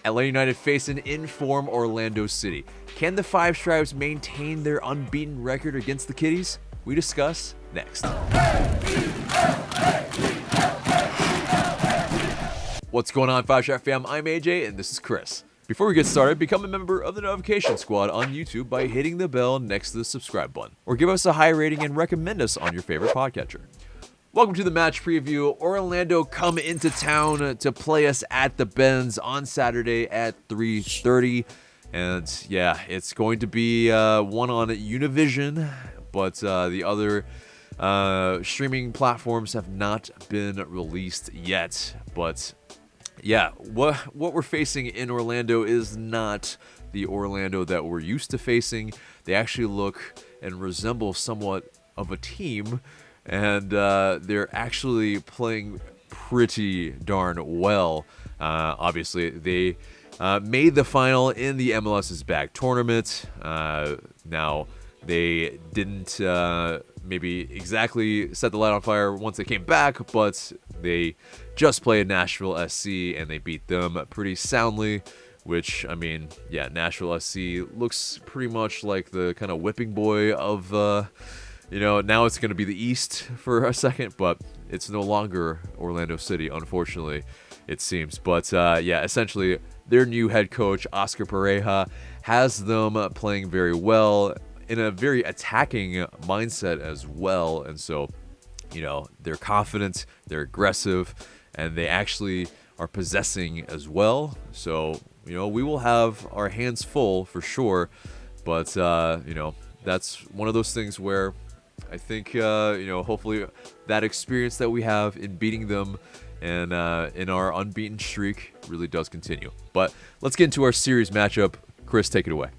Atlanta United face an in-form Orlando City. Can the Five Stripes maintain their unbeaten record against the Kitties? We discuss next. What's going on, Five Stripe fam? I'm AJ, and this is Chris. Before we get started, become a member of the Notification Squad on YouTube by hitting the bell next to the subscribe button, or give us a high rating and recommend us on your favorite podcatcher. Welcome to the match preview. Orlando come into town to play us at the Benz on Saturday at 3:30. And yeah, it's going to be one on Univision, but the other streaming platforms have not been released yet. But yeah, what we're facing in Orlando is not the Orlando that we're used to facing. They actually look and resemble somewhat of a team. And they're actually playing pretty darn well. Obviously, they made the final in the MLS's Bag tournament. Now, they didn't maybe exactly set the light on fire once they came back, but they just played Nashville SC, and they beat them pretty soundly. Which, I mean, yeah, Nashville SC looks pretty much like the kind of whipping boy of... now it's going to be the East for a second, but it's no longer Orlando City, unfortunately, it seems. But, yeah, essentially, their new head coach, Oscar Pareja, has them playing very well in a very attacking mindset as well. And so, they're confident, they're aggressive, and they actually are possessing as well. So, we will have our hands full for sure. But, that's one of those things where I think, hopefully that experience that we have in beating them and in our unbeaten streak really does continue. But let's get into our series matchup. Chris, take it away.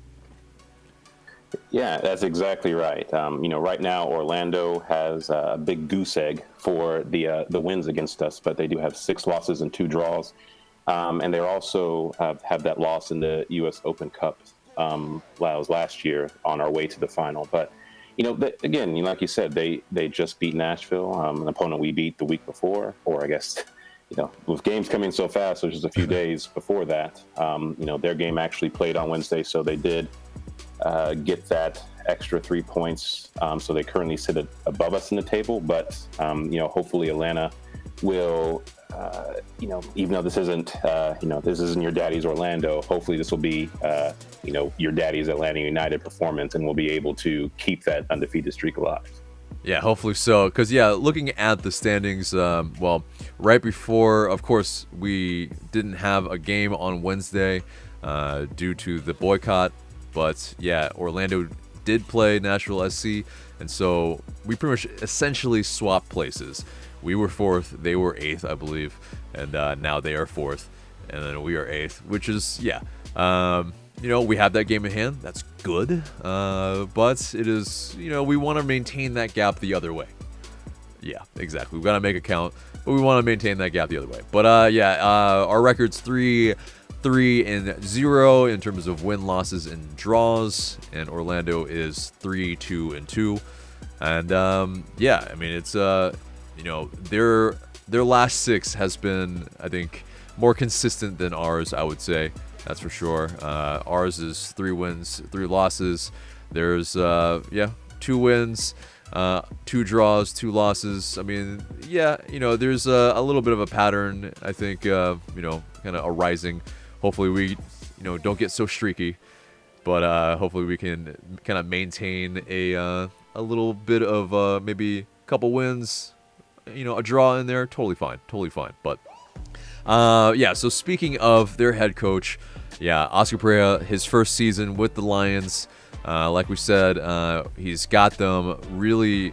Yeah, that's exactly right. Right now Orlando has a big goose egg for the wins against us, but they do have 6 losses and 2 draws. And they also have that loss in the U.S. Open Cup last year on our way to the final. But again, like you said, they just beat Nashville, an opponent we beat the week before, or I guess, with games coming so fast, which is a few days before that, their game actually played on Wednesday, so they did get that extra 3 points. So they currently sit above us in the table, but, hopefully Atlanta will, even though this isn't your daddy's Orlando, hopefully this will be, your daddy's Atlanta United performance, and we'll be able to keep that undefeated streak alive. Yeah, hopefully so. Because, looking at the standings, right before, of course, we didn't have a game on Wednesday due to the boycott. But, yeah, Orlando did play Nashville SC, and so we pretty much essentially swapped places. We were 4th, they were 8th, I believe, and now they are 4th, and then we are 8th, which is, we have that game in hand. That's good, but it is, we want to maintain that gap the other way. Yeah, exactly. We've got to make it count, but we want to maintain that gap the other way. But, our record's 3-0 in terms of win, losses, and draws, and Orlando is 3-2-2, and, it's... their last 6 has been, I think, more consistent than ours, I would say. That's for sure. Ours is 3 wins, 3 losses. There's, 2 wins, 2 draws, 2 losses. I mean, there's a little bit of a pattern, I think, kind of arising. Hopefully we, don't get so streaky. But hopefully we can kind of maintain a little bit of maybe a couple wins, a draw in there, totally fine. But, so speaking of their head coach, Oscar Pareja, his first season with the Lions, like we said, he's got them really,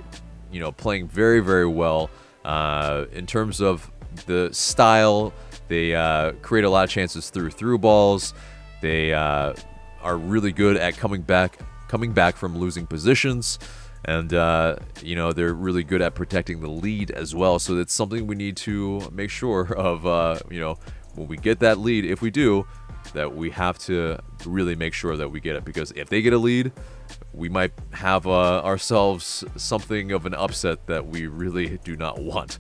playing very, very well. In terms of the style, they create a lot of chances through balls. They are really good at coming back from losing positions. And, they're really good at protecting the lead as well. So it's something we need to make sure of, when we get that lead, if we do, that we have to really make sure that we get it. Because if they get a lead, we might have ourselves something of an upset that we really do not want.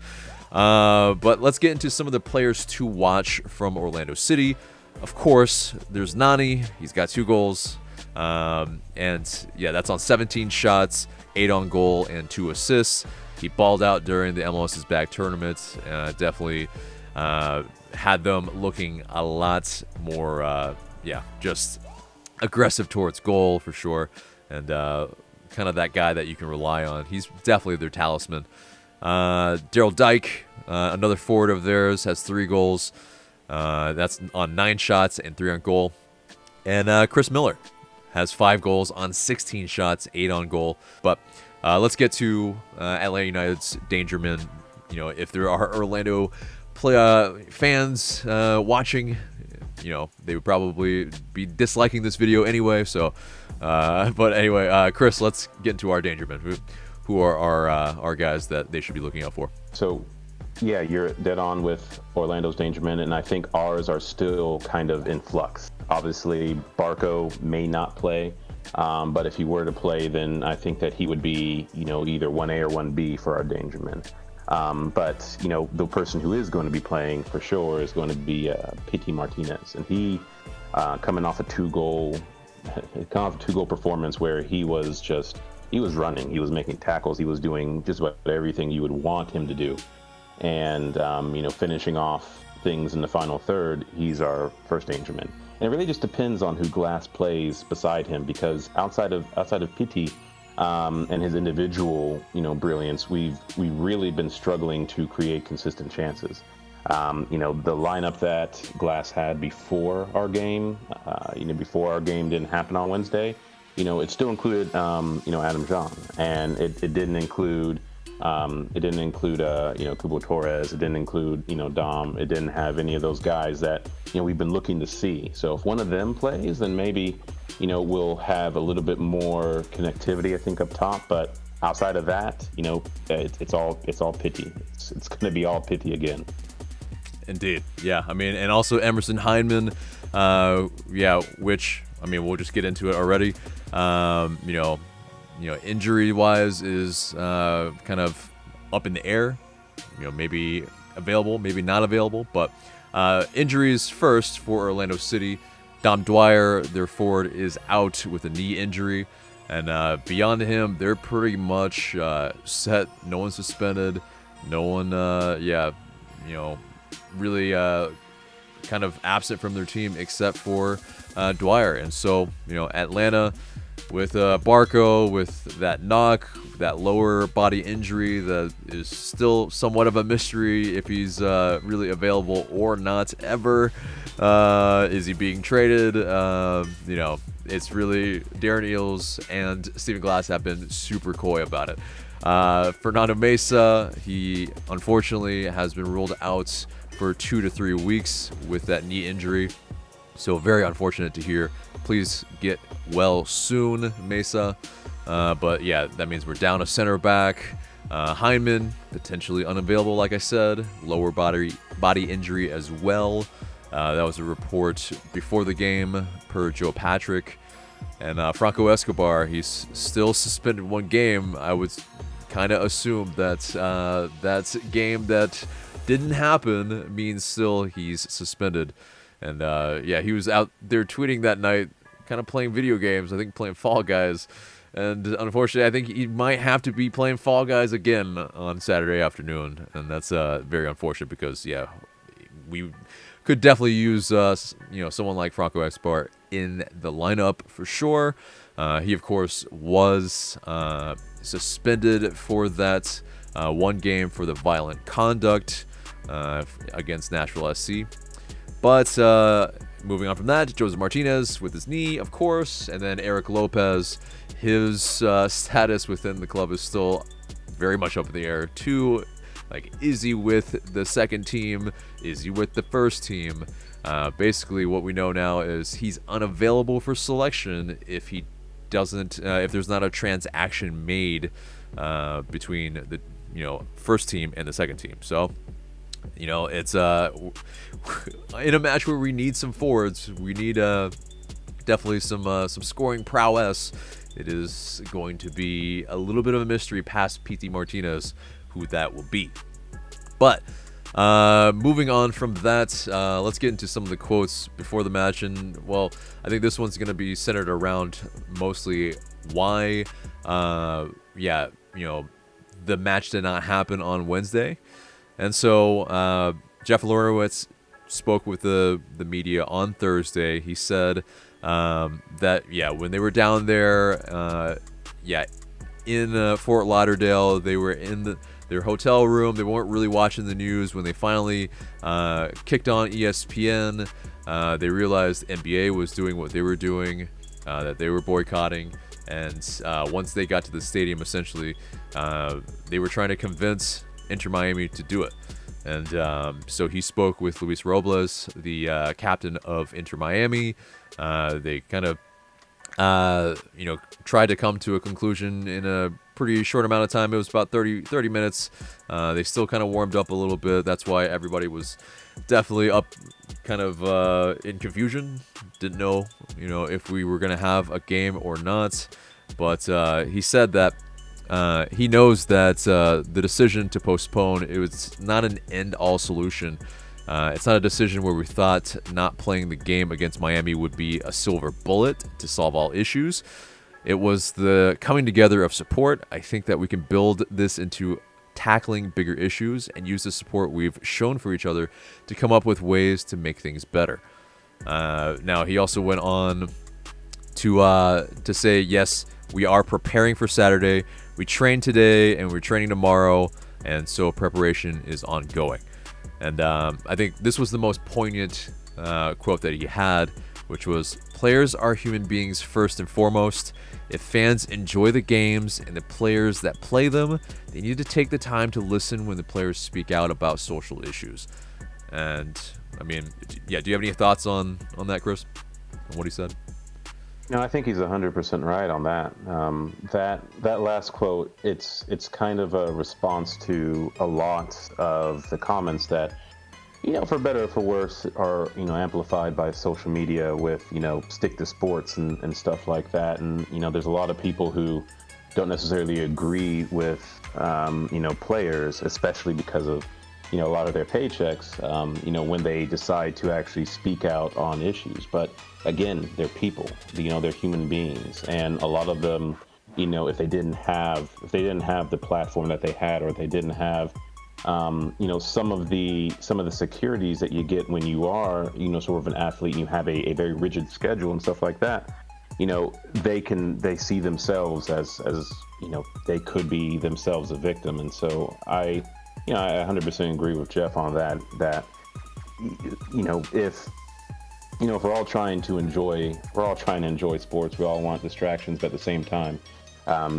But let's get into some of the players to watch from Orlando City. Of course, there's Nani. He's got 2 goals. And yeah, that's on 17 shots, 8 on goal, and 2 assists. He balled out during the MLS's Bag tournament. Definitely had them looking a lot more, just aggressive towards goal for sure. And kind of that guy that you can rely on. He's definitely their talisman. Daryl Dike, another forward of theirs, has 3 goals. That's on 9 shots and 3 on goal. And Chris Miller has 5 goals on 16 shots, 8 on goal. But let's get to Atlanta United's Dangerman. You know, if there are Orlando fans watching, you know, they would probably be disliking this video anyway. So, but anyway, Chris, let's get into our Dangerman. Who are our guys that they should be looking out for? So, yeah, you're dead on with Orlando's Dangermen, and I think ours are still kind of in flux. Obviously, Barco may not play, but if he were to play, then I think that he would be, you know, either 1A or 1B for our Dangermen. But, you know, the person who is going to be playing for sure is going to be PT Martinez, and he coming off a 2-goal performance where he was running, he was making tackles, he was doing just about everything you would want him to do. And, you know, finishing off things in the final third, he's our first Dangerman. And it really just depends on who Glass plays beside him, because outside of PT and his individual, you know, brilliance, we've really been struggling to create consistent chances. You know, the lineup that Glass had before our game, before our game didn't happen on Wednesday, you know, it still included, you know, Adam Jean, and it didn't include, you know, Kubo Torres. It didn't include, you know, Dom. It didn't have any of those guys that, you know, we've been looking to see. So if one of them plays, then maybe, you know, we'll have a little bit more connectivity, I think, up top. But outside of that, you know, it's all pity. It's going to be all pity again. Indeed, yeah. I mean, and also Emerson Heineman, which, I mean, we'll just get into it already. You know, injury-wise is kind of up in the air. You know, maybe available, maybe not available. But injuries first for Orlando City. Dom Dwyer, their forward, is out with a knee injury. And beyond him, they're pretty much set. No one's suspended. No one, really kind of absent from their team except for Dwyer. And so, you know, Atlanta with Barco, with that knock, that lower body injury that is still somewhat of a mystery if he's really available or not ever. Is he being traded? You know, it's really Darren Eales and Stephen Glass have been super coy about it. Fernando Mesa, he unfortunately has been ruled out for 2 to 3 weeks with that knee injury. So very unfortunate to hear. Please get well soon, Mesa. But yeah, that means we're down a center back. Heineman, potentially unavailable, like I said. Lower body injury as well. That was a report before the game per Joe Patrick. And Franco Escobar, he's still suspended 1 game. I would kind of assume that that game that didn't happen means still he's suspended. And he was out there tweeting that night, kind of playing video games, I think playing Fall Guys. And unfortunately, I think he might have to be playing Fall Guys again on Saturday afternoon. And that's very unfortunate because, yeah, we could definitely use someone like Franco Escobar in the lineup for sure. He, of course, was suspended for that 1 game for the violent conduct against Nashville SC. But moving on from that, Joseph Martinez with his knee, of course, and then Eric Lopez, his status within the club is still very much up in the air too. Like, is he with the second team? Is he with the first team? Basically, what we know now is he's unavailable for selection if he doesn't, if there's not a transaction made between the first team and the second team. So, you know, it's in a match where we need some forwards, we need definitely some scoring prowess. It is going to be a little bit of a mystery past PT Martinez who that will be. But Moving on from that, let's get into some of the quotes before the match. And, well, I think this one's going to be centered around mostly why, the match did not happen on Wednesday. And so Jeff Lorowitz spoke with the media on Thursday. He said that, when they were down there, in Fort Lauderdale, they were in their hotel room. They weren't really watching the news. When they finally kicked on ESPN, they realized NBA was doing what they were doing, that they were boycotting. And once they got to the stadium, essentially, they were trying to convince Inter Miami to do it. And so he spoke with Luis Robles, the captain of Inter Miami. They kind of, tried to come to a conclusion in a pretty short amount of time. It was about 30 minutes. They still kind of warmed up a little bit. That's why everybody was definitely up kind of in confusion. Didn't know, if we were going to have a game or not. But he said that he knows that the decision to postpone, it was not an end-all solution. It's not a decision where we thought not playing the game against Miami would be a silver bullet to solve all issues. It was the coming together of support. I think that we can build this into tackling bigger issues and use the support we've shown for each other to come up with ways to make things better. Now, he also went on to say, yes, we are preparing for Saturday. We trained today and we're training tomorrow, and so preparation is ongoing. And I think this was the most poignant quote that he had, which was, players are human beings first and foremost. If fans enjoy the games and the players that play them, they need to take the time to listen when the players speak out about social issues. And, I mean, do you have any thoughts on that, Chris, on what he said? No, I think he's 100% right on that. That last quote, it's kind of a response to a lot of the comments that, for better or for worse, are amplified by social media with stick to sports and stuff like that. And there's a lot of people who don't necessarily agree with players, especially because of a lot of their paychecks. When they decide to actually speak out on issues, but again, they're people, they're human beings, and a lot of them, if they didn't have the platform that they had, or if they didn't have, some of the securities that you get when you are, sort of an athlete, and you have a very rigid schedule and stuff like that, they see themselves as they could be themselves a victim. And so I 100% agree with Jeff on that, if we're all trying to enjoy sports, we all want distractions, but at the same time,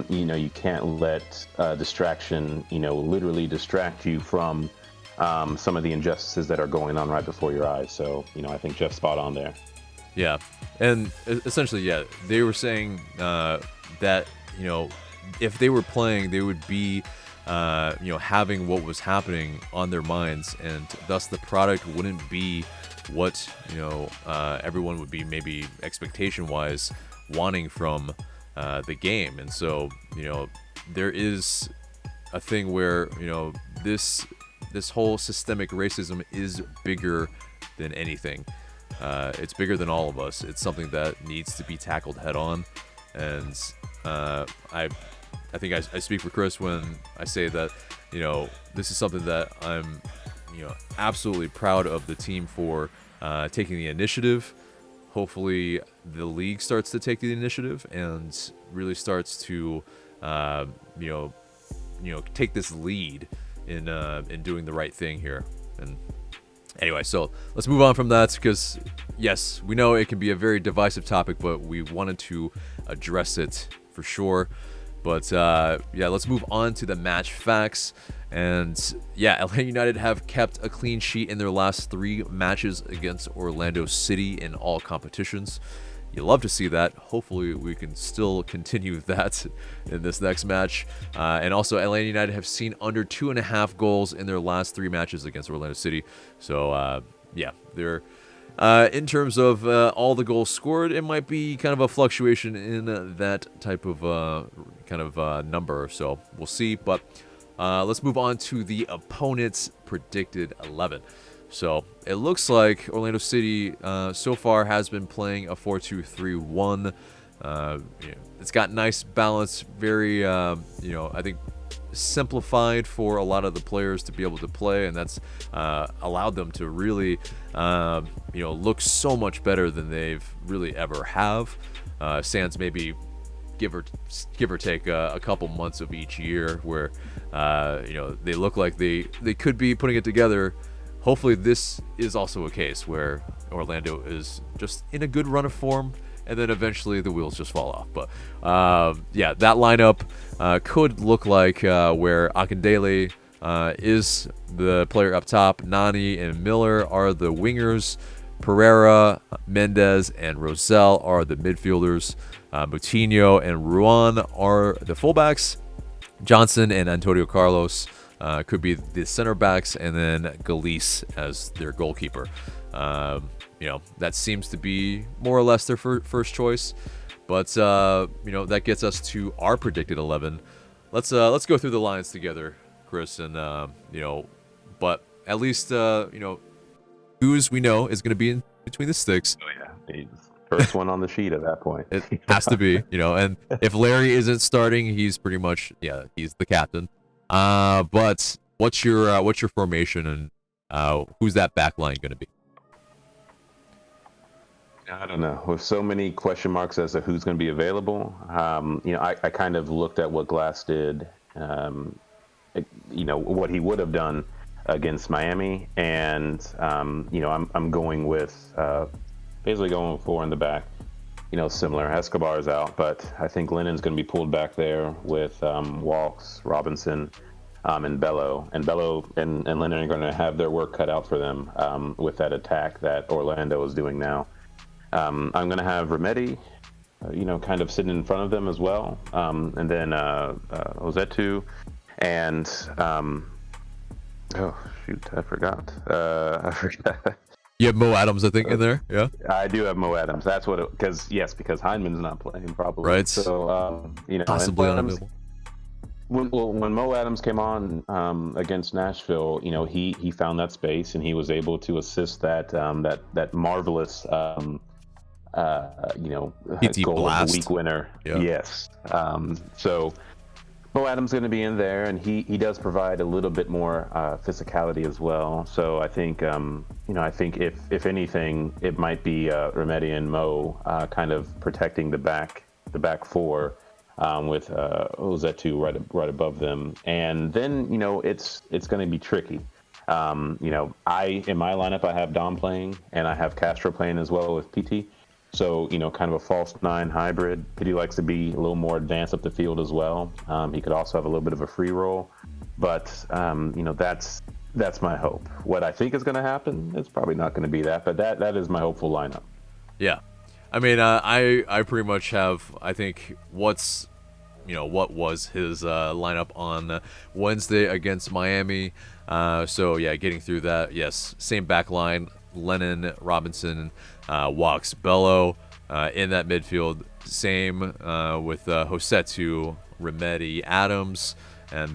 you can't let distraction, literally distract you from some of the injustices that are going on right before your eyes. So, I think Jeff's spot on there. Yeah. And essentially, they were saying that, if they were playing, they would be, having what was happening on their minds, and thus the product wouldn't be what everyone would be maybe expectation-wise wanting from the game. And so there is a thing where this whole systemic racism is bigger than anything. It's bigger than all of us. It's something that needs to be tackled head on. And I think I speak for Chris when I say that this is something that I'm absolutely proud of the team for taking the initiative. Hopefully the league starts to take the initiative and really starts to take this lead in doing the right thing here. And anyway, so let's move on from that, because yes, we know it can be a very divisive topic, but we wanted to address it for sure. But let's move on to the match facts. And Atlanta United have kept a clean sheet in their last 3 matches against Orlando City in all competitions. You love to see that. Hopefully we can still continue that in this next match. And also, Atlanta United have seen under 2.5 goals in their last 3 matches against Orlando City. So they're in terms of all the goals scored, it might be kind of a fluctuation in that type of number. So we'll see. But let's move on to the opponent's predicted 11. So it looks like Orlando City so far has been playing a 4-2-3-1. It's got nice balance, very I think simplified for a lot of the players to be able to play, and that's allowed them to really look so much better than they've really ever have. Sans maybe give or take a couple months of each year where they look like they could be putting it together. Hopefully this is also a case where Orlando is just in a good run of form, and then eventually the wheels just fall off. But that lineup could look like where Akindele is the player up top. Nani and Miller are the wingers. Pereira, Mendez, and Rosell are the midfielders. Moutinho and Ruan are the fullbacks. Johnson and Antonio Carlos could be the center backs, and then Galice as their goalkeeper. That seems to be more or less their first choice. But that gets us to our predicted 11. Let's go through the lines together, Chris, and but at least who's we know is going to be in between the sticks. Oh yeah, he's first one on the sheet at that point. It has to be, and if Larry isn't starting, he's pretty much he's the captain. But what's your formation, and who's that back line going to be? I don't know. With so many question marks as to who's going to be available, I kind of looked at what Glass did, what he would have done against Miami, and I'm going with basically going 4 in the back. Similar. Escobar's out, but I think Lennon's going to be pulled back there with Walks, Robinson, and Bello. And Bello and Lennon are going to have their work cut out for them with that attack that Orlando is doing now. I'm going to have Remedi, kind of sitting in front of them as well. And then Ozetu and oh shoot, I forgot. You have Mo Adams, I think, in there. Yeah, I do have Mo Adams. That's what because Hindman's not playing probably. Right. So possibly unavailable. When Mo Adams came on against Nashville, he found that space and he was able to assist that marvelous goal of the week winner. Yeah. Yes. So Mo Adams going to be in there, and he does provide a little bit more physicality as well. So I think if anything, it might be Remedi and Mo kind of protecting the back four. With Ozetu right above them, and then it's going to be tricky. In my lineup I have Dom playing, and I have Castro playing as well with PT. So kind of a false 9 hybrid. PT likes to be a little more advanced up the field as well. He could also have a little bit of a free roll, but that's my hope. What I think is going to happen, it's probably not going to be that, but that is my hopeful lineup. Yeah. I mean, I pretty much have, I think, what was his lineup on Wednesday against Miami. So, yeah, getting through that. Yes, same back line, Lennon, Robinson, Walks, Bello in that midfield. Same with Josetu, Remedi, Adams, and,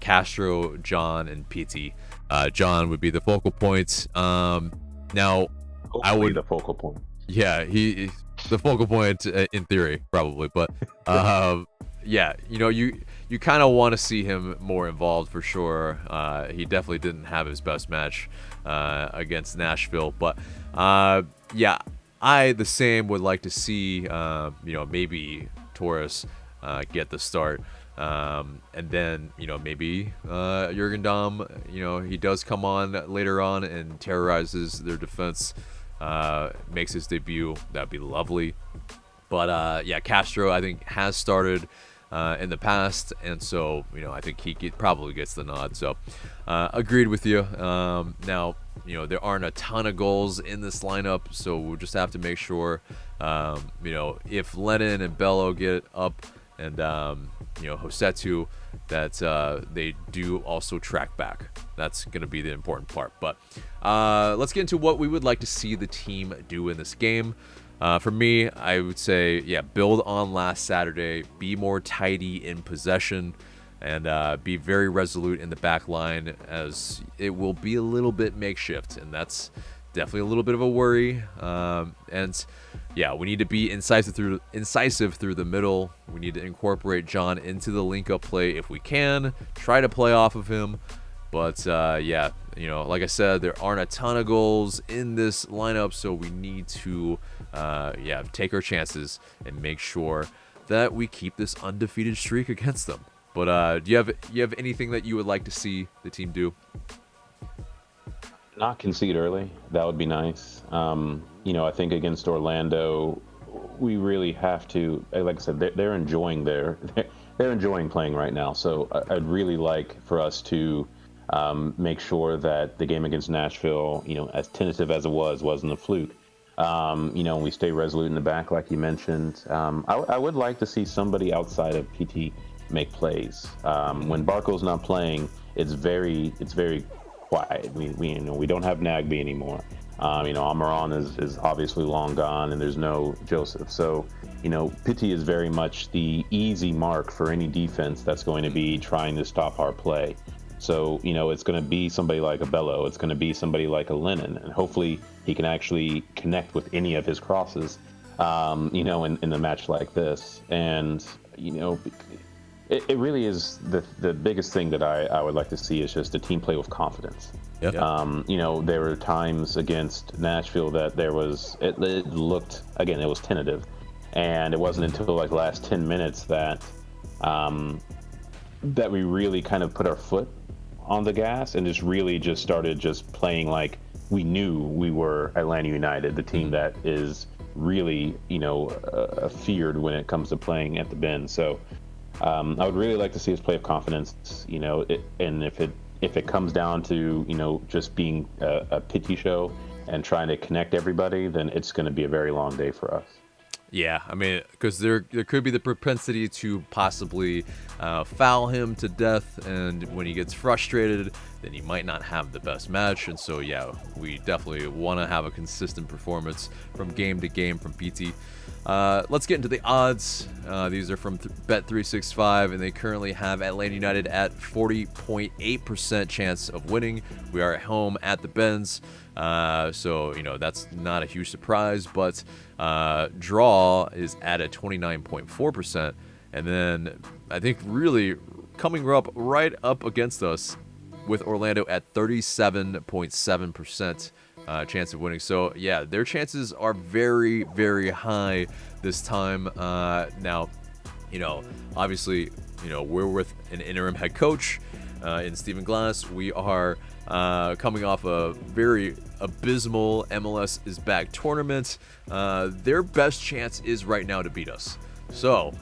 Castro, John, and PT. John would be the focal point. Now, Hopefully I would... the focal point. Yeah, he the focal point in theory, probably, but you kind of want to see him more involved for sure. He definitely didn't have his best match against Nashville, but I the same would like to see maybe Torres get the start, and then maybe Jurgen Damm he does come on later on and terrorizes their defense. Makes his debut. That'd be lovely. But Castro I think has started in the past, and so I think he probably gets the nod. So agreed with you. Now there aren't a ton of goals in this lineup, so we'll just have to make sure if Lennon and Bello get up and Josetu, that they do also track back. That's going to be the important part. But let's get into what we would like to see the team do in this game. For me, I would say, build on last Saturday. Be more tidy in possession. and be very resolute in the back line, as it will be a little bit makeshift, and that's definitely a little bit of a worry. And yeah, we need to be incisive through the middle. We need to incorporate John into the link-up play if we can. Try to play off of him. But yeah, like I said, there aren't a ton of goals in this lineup, so we need to take our chances and make sure that we keep this undefeated streak against them. But do you have anything that you would like to see the team do? Not concede early. That would be nice. I think against Orlando, we really have to. Like I said, they're enjoying they're enjoying playing right now. So I'd really like for us to make sure that the game against Nashville, as tentative as it wasn't a fluke. We stay resolute in the back, like you mentioned. I would like to see somebody outside of PT make plays. When Barco's not playing, it's very quiet. We don't have Nagby anymore. Amaran is obviously long gone, and there's no Joseph. So, Pitti is very much the easy mark for any defense that's going to be trying to stop our play. So, it's going to be somebody like a Bello. It's going to be somebody like a Lennon, and hopefully he can actually connect with any of his crosses, in a match like this. And, it really is the biggest thing that I would like to see is just a team play with confidence. Yep. There were times against Nashville that it looked, again, it was tentative, and it wasn't until like the last 10 minutes that we really kind of put our foot on the gas and just started playing like we knew we were Atlanta United, the team that is really, feared when it comes to playing at the Bend. So I would really like to see us play with confidence, and if it comes down to, just being a pity show and trying to connect everybody, then it's going to be a very long day for us. Yeah, I mean, because there could be the propensity to possibly foul him to death, and when he gets frustrated, then he might not have the best match. And so, yeah, we definitely want to have a consistent performance from game to game from PT. Let's get into the odds. These are from Bet365, and they currently have Atlanta United at 40.8% chance of winning. We are at home at the Benz, so that's not a huge surprise. But draw is at a 29.4%, and then I think really coming up right up against us with Orlando at 37.7%. Chance of winning. So yeah, their chances are very, very high this time. Now, obviously, we're with an interim head coach in Stephen Glass. We are coming off a very abysmal MLS is back tournament. Their best chance is right now to beat us. So,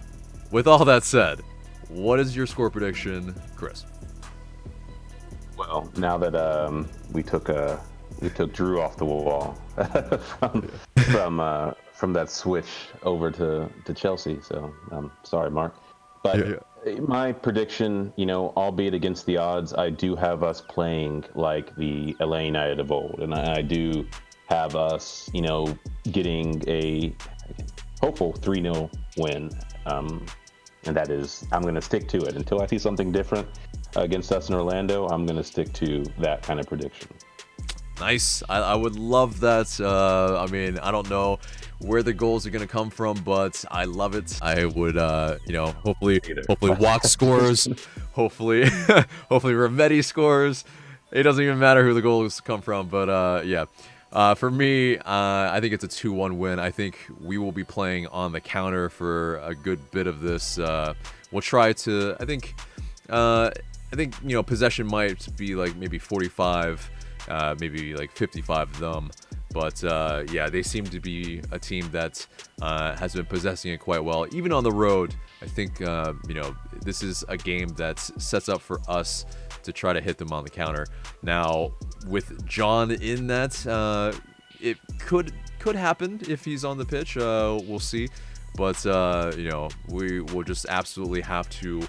with all that said, what is your score prediction, Chris? Well, now that we took Drew off the wall from that switch over to Chelsea. So sorry, Mark. But my prediction, albeit against the odds, I do have us playing like the LA United of old, and I do have us, getting a hopeful 3-0 win. And that is, I'm going to stick to it until I see something different against us in Orlando. I'm going to stick to that kind of prediction. Nice. I would love that. I mean, I don't know where the goals are going to come from, but I love it. I would, hopefully Walk scores. hopefully Remedi scores. It doesn't even matter who the goals come from, but yeah. For me, I think it's a 2-1 win. I think we will be playing on the counter for a good bit of this. We'll try to. I think possession might be like maybe 45. Maybe like 55 of them. But yeah, they seem to be a team that has been possessing it quite well. Even on the road, I think, this is a game that sets up for us to try to hit them on the counter. Now, with John in that, it could happen if he's on the pitch. We'll see. But, we will just absolutely have to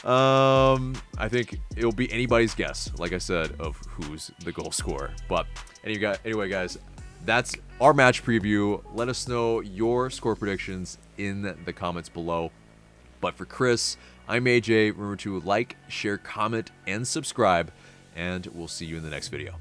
I think it'll be anybody's guess, like I said, of who's the goal scorer. But anyway, guys, that's our match preview. Let us know your score predictions in the comments below. But for Chris, I'm AJ. Remember to like, share, comment, and subscribe, and we'll see you in the next video.